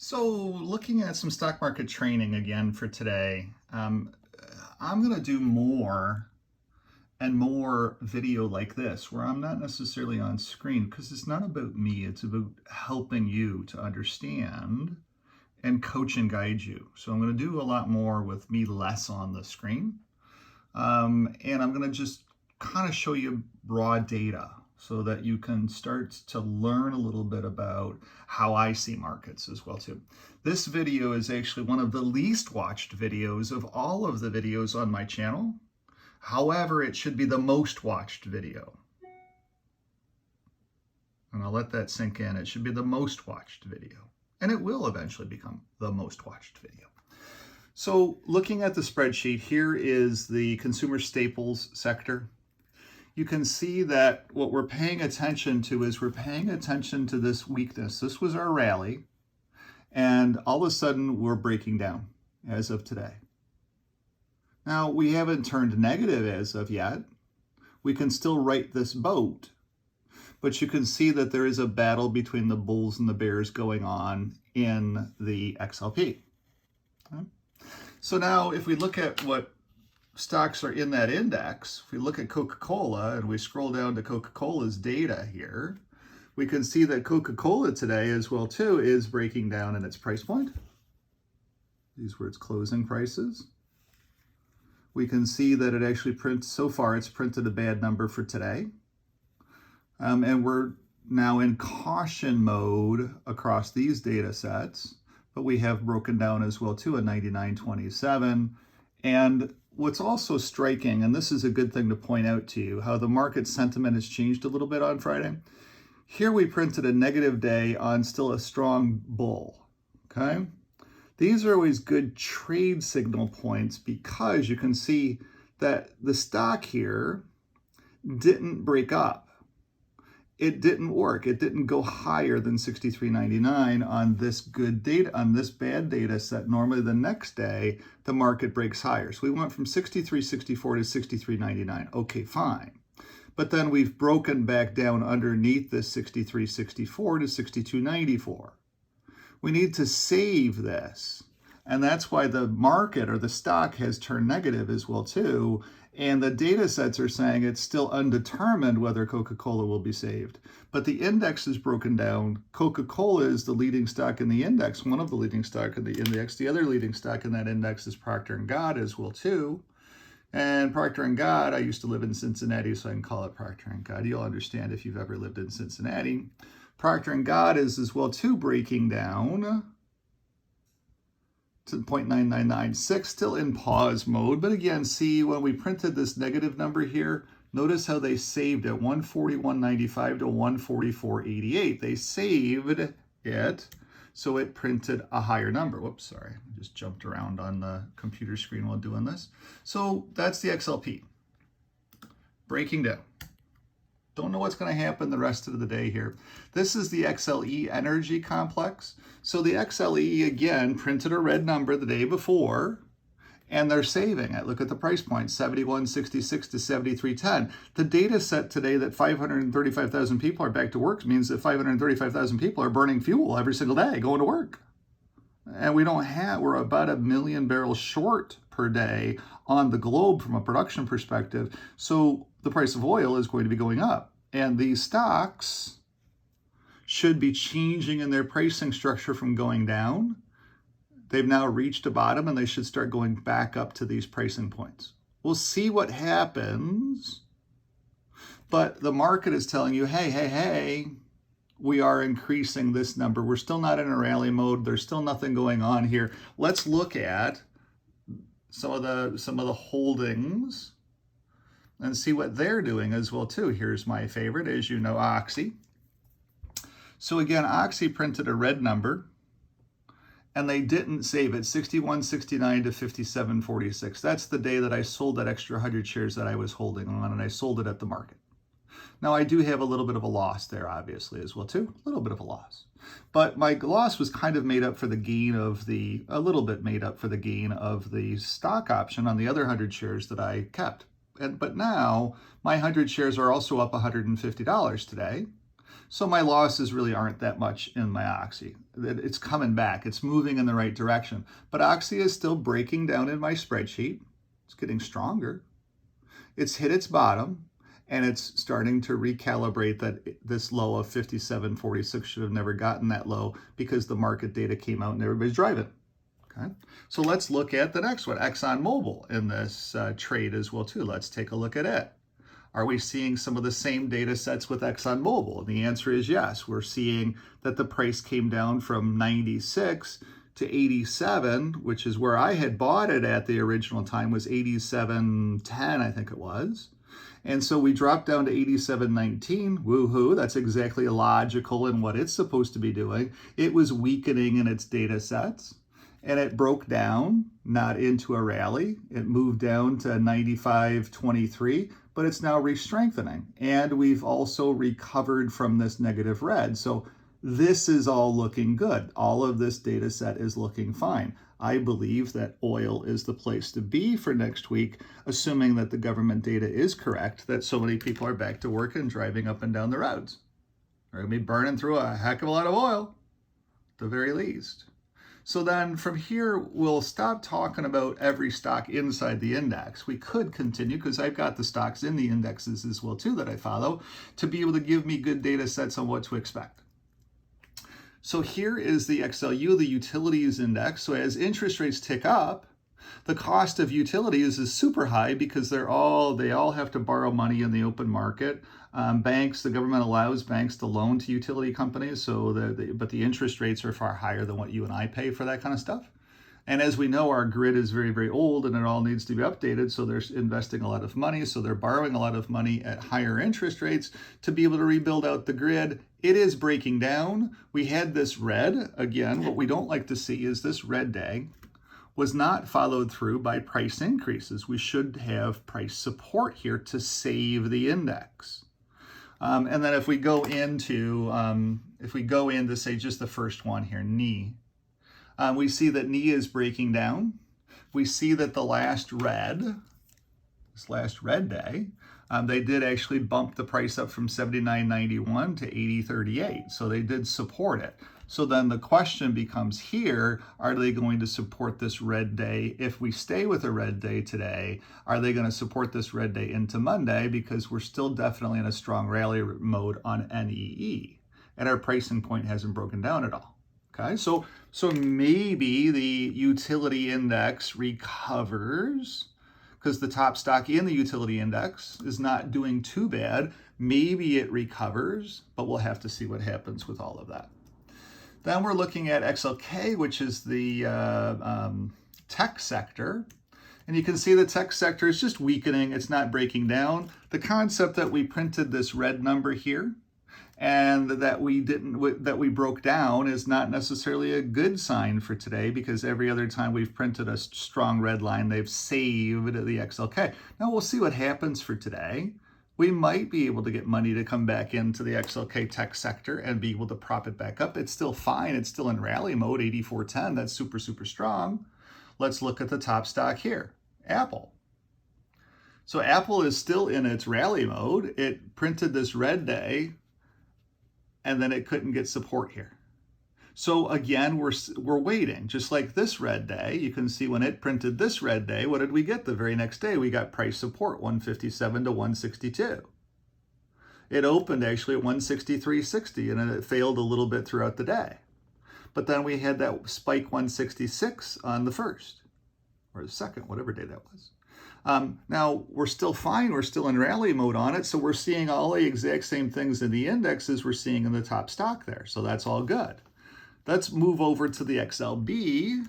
So, looking at some stock market training again for today, I'm going to do more and more video like this where I'm not necessarily on screen because it's not about me, it's about helping you to understand and coach and guide you. So, I'm going to do a lot more with me less on the screen. And I'm going to just kind of show you raw data so that you can start to learn a little bit about how I see markets as well too. This video is actually one of the least watched videos of all of the videos on my channel. However, it should be the most watched video. And I'll let that sink in. It should be the most watched video. And it will eventually become the most watched video. So looking at the spreadsheet, here is the consumer staples sector. You can see that what we're paying attention to is we're paying attention to this weakness. This was our rally, and all of a sudden we're breaking down as of today. Now, we haven't turned negative as of yet. We can still right this boat, but you can see that there is a battle between the bulls and the bears going on in the XLP. Okay. So now if we look at what stocks are in that index, if we look at Coca-Cola and we scroll down to Coca-Cola's data here, we can see that Coca-Cola today as well too is breaking down in its price point. These were its closing prices. We can see that it actually prints, so far it's printed a bad number for today. And we're now in caution mode across these data sets, but we have broken down as well too a 99.27. And what's also striking, and this is a good thing to point out to you, how the market sentiment has changed a little bit on Friday. Here we printed a negative day on still a strong bull, okay? These are always good trade signal points because you can see that the stock here didn't break up. It didn't work. It didn't go higher than 63.99 on this good data, on this bad data set. Normally the next day, the market breaks higher. So we went from 63.64 to 63.99. Okay, fine. But then we've broken back down underneath this 63.64 to 62.94. We need to save this. And that's why the market or the stock has turned negative as well too. And the data sets are saying it's still undetermined whether Coca-Cola will be saved. But the index is broken down. Coca-Cola is the leading stock in the index, one of the leading stock in the index. The other leading stock in that index is Procter & Gamble as well too. And Procter & Gamble, I used to live in Cincinnati, so I can call it Procter & Gamble. You'll understand if you've ever lived in Cincinnati. Procter & Gamble is as well too breaking down to 0.9996, still in pause mode. But again, see when we printed this negative number here, notice how they saved it, 141.95 to 144.88. They saved it, so it printed a higher number. Whoops, sorry, I just jumped around on the computer screen while doing this. So that's the XLP, breaking down. Don't know what's going to happen the rest of the day here. This is the XLE energy complex. So the XLE, again, printed a red number the day before, and they're saving it. Look at the price point, 71.66 to 73.10. The data set today that 535,000 people are back to work means that 535,000 people are burning fuel every single day going to work. And we're about 1 million barrels short per day on the globe from a production perspective. So the price of oil is going to be going up. And these stocks should be changing in their pricing structure from going down. They've now reached a bottom and they should start going back up to these pricing points. We'll see what happens. But the market is telling you, hey, we are increasing this number. We're still not in a rally mode. There's still nothing going on here. Let's look at some of the holdings and see what they're doing as well too. Here's my favorite, as you know, Oxy. So again, Oxy printed a red number and they didn't save it, 61.69 to 57.46. That's the day that I sold that extra 100 shares that I was holding on, and I sold it at the market. Now, I do have a little bit of a loss there, obviously, as well, too. A little bit of a loss. But my loss was kind of made up for the gain of a little bit made up for the gain of the stock option on the other 100 shares that I kept. But now, my 100 shares are also up $150 today. So my losses really aren't that much in my Oxy. It's coming back. It's moving in the right direction. But Oxy is still breaking down in my spreadsheet. It's getting stronger. It's hit its bottom, and it's starting to recalibrate that this low of 57.46 should have never gotten that low because the market data came out and everybody's driving. Okay, so let's look at the next one, Exxon Mobil, in this trade as well too. Let's take a look at it. Are we seeing some of the same data sets with Exxon Mobil? And the answer is yes. We're seeing that the price came down from 96 to 87, which is where I had bought it at the original time, was 87.10, I think it was. And so we dropped down to 87.19. Woohoo, that's exactly logical in what it's supposed to be doing. It was weakening in its data sets, and it broke down, not into a rally. It moved down to 95.23, but it's now re-strengthening. And we've also recovered from this negative red. So this is all looking good. All of this data set is looking fine. I believe that oil is the place to be for next week, assuming that the government data is correct, that so many people are back to work and driving up and down the roads. They're going to be burning through a heck of a lot of oil, at the very least. So then from here, we'll stop talking about every stock inside the index. We could continue, because I've got the stocks in the indexes as well too that I follow, to be able to give me good data sets on what to expect. So here is the Xlu the Utilities Index. So as interest rates tick up, the cost of utilities is super high because they all have to borrow money in the open market. The government allows banks to loan to utility companies, but the interest rates are far higher than what you and I pay for that kind of stuff. And as we know, our grid is very, very old and it all needs to be updated. So they're investing a lot of money. So they're borrowing a lot of money at higher interest rates to be able to rebuild out the grid. It is breaking down. We had this red. Again, what we don't like to see is this red day was not followed through by price increases. We should have price support here to save the index. And then if we go into say just the first one here, knee. We see that knee is breaking down. We see that this last red day, they did actually bump the price up from 79.91 to 80.38. So they did support it. So then the question becomes here, are they going to support this red day? If we stay with a red day today, are they going to support this red day into Monday? Because we're still definitely in a strong rally mode on NEE. And our pricing point hasn't broken down at all. Okay, so maybe the utility index recovers because the top stock in the utility index is not doing too bad. Maybe it recovers, but we'll have to see what happens with all of that. Then we're looking at XLK, which is the tech sector. And you can see the tech sector is just weakening. It's not breaking down. The concept that we printed this red number here and that we broke down is not necessarily a good sign for today, because every other time we've printed a strong red line, they've saved the XLK. Now we'll see what happens for today. We might be able to get money to come back into the XLK tech sector and be able to prop it back up. It's still fine. It's still in rally mode, 84.10. That's super, super strong. Let's look at the top stock here, Apple. So Apple is still in its rally mode. It printed this red day, and then it couldn't get support here. So again, we're waiting. Just like this red day, you can see when it printed this red day, what did we get the very next day? We got price support, 157 to 162. It opened actually at 163.60, and it failed a little bit throughout the day. But then we had that spike 166 on the first, or the second, whatever day that was. Now, we're still fine. We're still in rally mode on it. So we're seeing all the exact same things in the index as we're seeing in the top stock there. So that's all good. Let's move over to the XLB.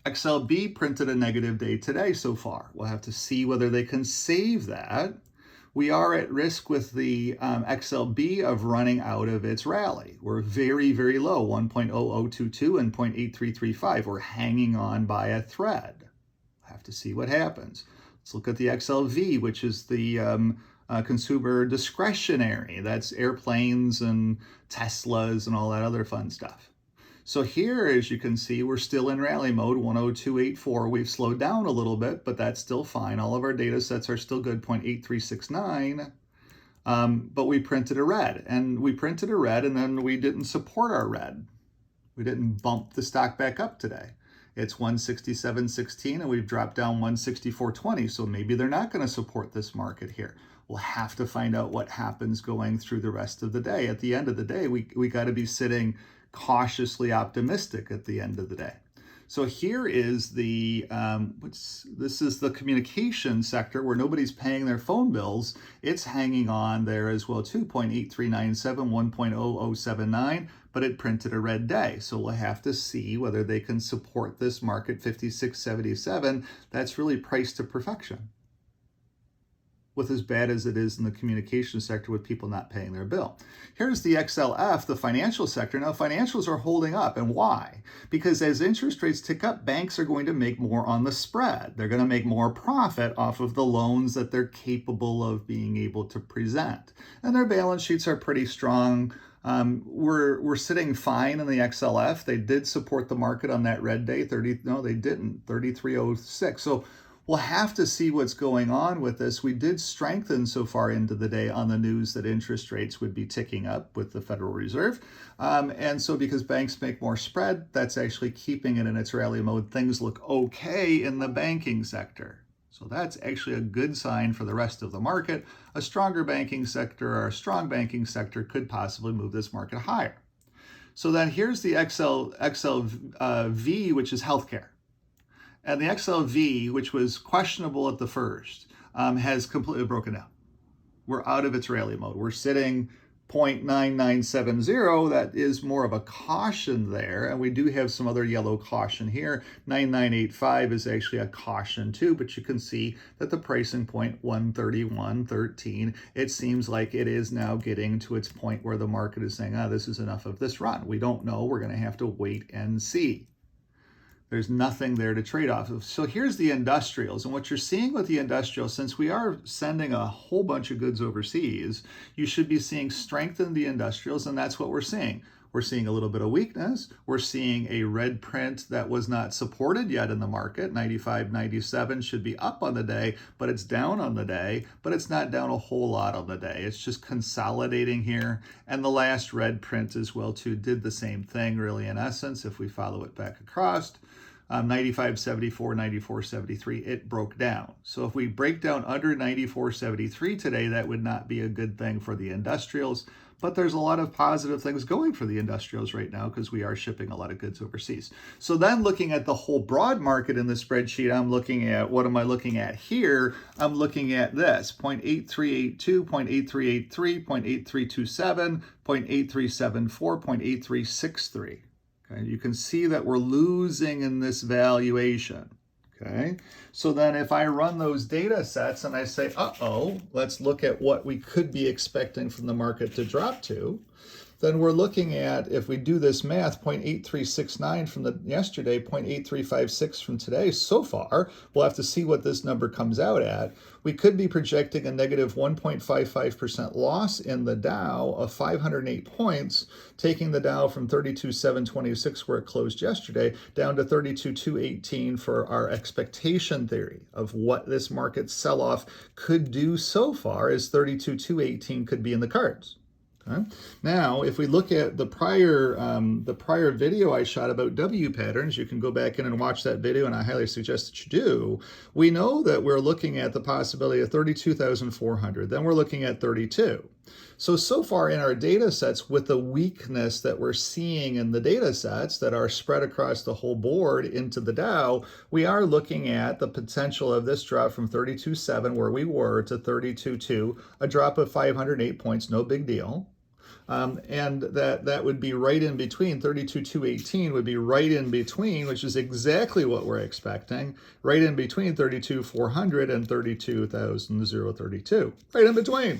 XLB printed a negative day today so far. We'll have to see whether they can save that. We are at risk with the XLB of running out of its rally. We're very, very low, 1.0022 and 0.8335. We're hanging on by a thread. Have to see what happens. Let's look at the XLV, which is the consumer discretionary. That's airplanes and Teslas and all that other fun stuff. So here, as you can see, we're still in rally mode, 102.84. We've slowed down a little bit, but that's still fine. All of our data sets are still good, 0.8369. but we printed a red, and then we didn't support our red. We didn't bump the stock back up today. It's 167.16 and we've dropped down 164.20. So maybe they're not going to support this market here. We'll have to find out what happens going through the rest of the day. At the end of the day, we got to be sitting cautiously optimistic at the end of the day. So here is the, this is the communication sector where nobody's paying their phone bills. It's hanging on there as well too, 0.8397, 1.0079, but it printed a red day. So we'll have to see whether they can support this market 56.77. That's really priced to perfection, with as bad as it is in the communication sector with people not paying their bill. Here's the XLF, the financial sector. Now, financials are holding up. And why? Because as interest rates tick up, banks are going to make more on the spread. They're going to make more profit off of the loans that they're capable of being able to present. And their balance sheets are pretty strong. We're sitting fine in the XLF. They did support the market on that red day. No, they didn't. 33.06. So we'll have to see what's going on with this. We did strengthen so far into the day on the news that interest rates would be ticking up with the Federal Reserve. And so because banks make more spread, that's actually keeping it in its rally mode. Things look okay in the banking sector. So that's actually a good sign for the rest of the market. A stronger banking sector or a strong banking sector could possibly move this market higher. So then here's the XLV, which is healthcare. And the XLV, which was questionable at the first, has completely broken down. We're out of its rally mode. We're sitting 0.9970. That is more of a caution there. And we do have some other yellow caution here. 9985 is actually a caution too, but you can see that the pricing point 131.13, it seems like it is now getting to its point where the market is saying, this is enough of this run. We don't know. We're going to have to wait and see. There's nothing there to trade off of. So here's the industrials. And what you're seeing with the industrials, since we are sending a whole bunch of goods overseas, you should be seeing strength in the industrials, and that's what we're seeing. We're seeing a little bit of weakness. We're seeing a red print that was not supported yet in the market. 95.97 should be up on the day, but it's down on the day, but it's not down a whole lot on the day. It's just consolidating here. And the last red print as well too did the same thing really in essence. If we follow it back across, 95.74, 94.73, it broke down. So if we break down under 94.73 today, that would not be a good thing for the industrials. But there's a lot of positive things going for the industrials right now because we are shipping a lot of goods overseas. So then looking at the whole broad market in the spreadsheet, I'm looking at, what am I looking at here? I'm looking at this, 0.8382, 0.8383, 0.8327, 0.8374, 0.8363. Okay, you can see that we're losing in this valuation. Okay, so then if I run those data sets and I say, let's look at what we could be expecting from the market to drop to, then we're looking at, if we do this math, 0.8369 from the yesterday, 0.8356 from today so far. We'll have to see what this number comes out at. We could be projecting a negative 1.55% loss in the Dow of 508 points, taking the Dow from 32,726 where it closed yesterday down to 32,218 for our expectation theory of what this market sell-off could do so far, is 32,218 could be in the cards. Okay. Now, if we look at the prior video I shot about W patterns, you can go back in and watch that video, and I highly suggest that you do. We know that we're looking at the possibility of 32,400. Then we're looking at 32. So far in our data sets, with the weakness that we're seeing in the data sets that are spread across the whole board into the Dow, we are looking at the potential of this drop from 32.7 where we were to 32.2, a drop of 508 points, no big deal. And that would be right in between, 32,218 would be right in between, which is exactly what we're expecting, right in between 32,400 and 32,032, right in between.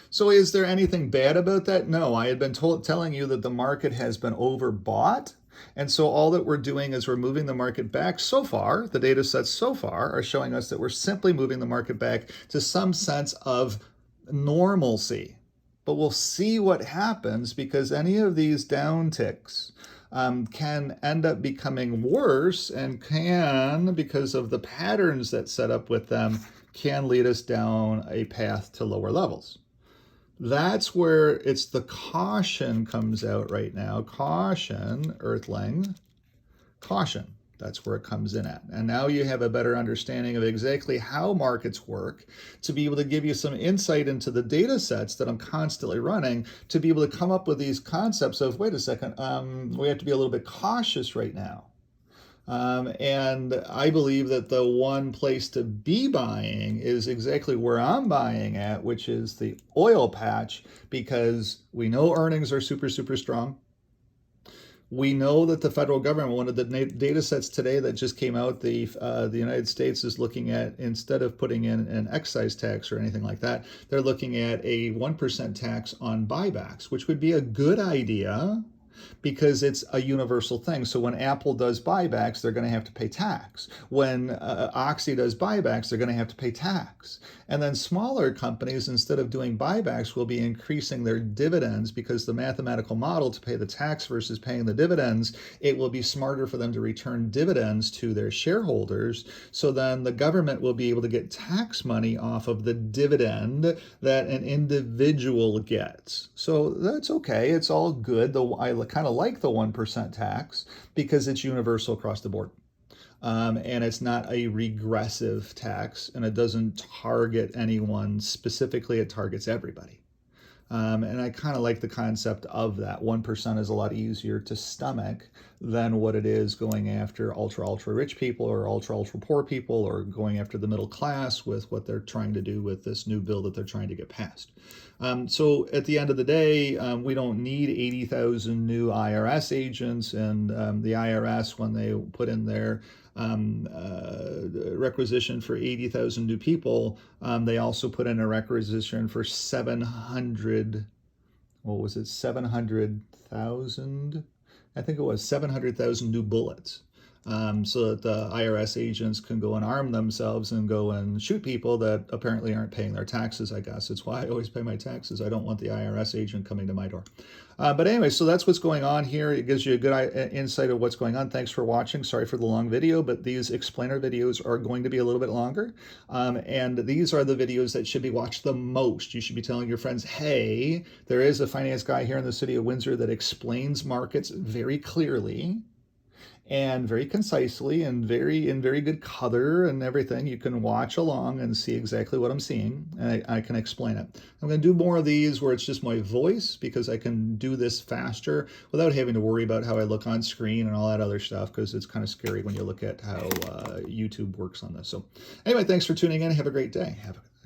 So is there anything bad about that? No, I had been telling you that the market has been overbought. And so all that we're doing is we're moving the market back so far. The data sets so far are showing us that we're simply moving the market back to some sense of normalcy. But we'll see what happens, because any of these downticks can end up becoming worse and can, because of the patterns that set up with them, can lead us down a path to lower levels. That's where it's the caution comes out right now. Caution, Earthling, caution. That's where it comes in at. And now you have a better understanding of exactly how markets work to be able to give you some insight into the data sets that I'm constantly running to be able to come up with these concepts of, wait a second, we have to be a little bit cautious right now. And I believe that the one place to be buying is exactly where I'm buying at, which is the oil patch, because we know earnings are super, super strong. We know that the federal government, one of the data sets today that just came out, the United States is looking at, instead of putting in an excise tax or anything like that, they're looking at a 1% tax on buybacks, which would be a good idea because it's a universal thing. So when Apple does buybacks, they're going to have to pay tax. When Oxy does buybacks, they're going to have to pay tax. And then smaller companies, instead of doing buybacks, will be increasing their dividends, because the mathematical model to pay the tax versus paying the dividends, it will be smarter for them to return dividends to their shareholders. So then the government will be able to get tax money off of the dividend that an individual gets. So that's okay. It's all good. I kind of like the 1% tax because it's universal across the board. And it's not a regressive tax, and it doesn't target anyone specifically. It targets everybody. And I kind of like the concept of that. 1% is a lot easier to stomach than what it is going after ultra, ultra rich people or ultra, ultra poor people, or going after the middle class with what they're trying to do with this new bill that they're trying to get passed. So at the end of the day, we don't need 80,000 new IRS agents, and the IRS, when they put in their requisition for 80,000 new people, they also put in a requisition for 700, what was it, 700,000? I think it was 700,000 new bullets. So that the IRS agents can go and arm themselves and go and shoot people that apparently aren't paying their taxes, I guess. It's why I always pay my taxes. I don't want the IRS agent coming to my door. But anyway, so that's what's going on here. It gives you a good insight of what's going on. Thanks for watching. Sorry for the long video, but these explainer videos are going to be a little bit longer. And these are the videos that should be watched the most. You should be telling your friends, hey, there is a finance guy here in the city of Windsor that explains markets very clearly and very concisely and in very good color and everything. You can watch along and see exactly what I'm seeing, and I can explain it. I'm going to do more of these where it's just my voice, because I can do this faster without having to worry about how I look on screen and all that other stuff, because it's kind of scary when you look at how YouTube works on this. So anyway, thanks for tuning in. Have a great day.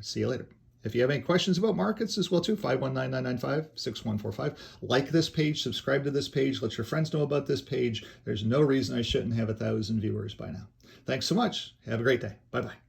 See you later. If you have any questions about markets as well too, 519-995-6145. Like this page, subscribe to this page, let your friends know about this page. There's no reason I shouldn't have 1,000 viewers by now. Thanks so much. Have a great day. Bye-bye.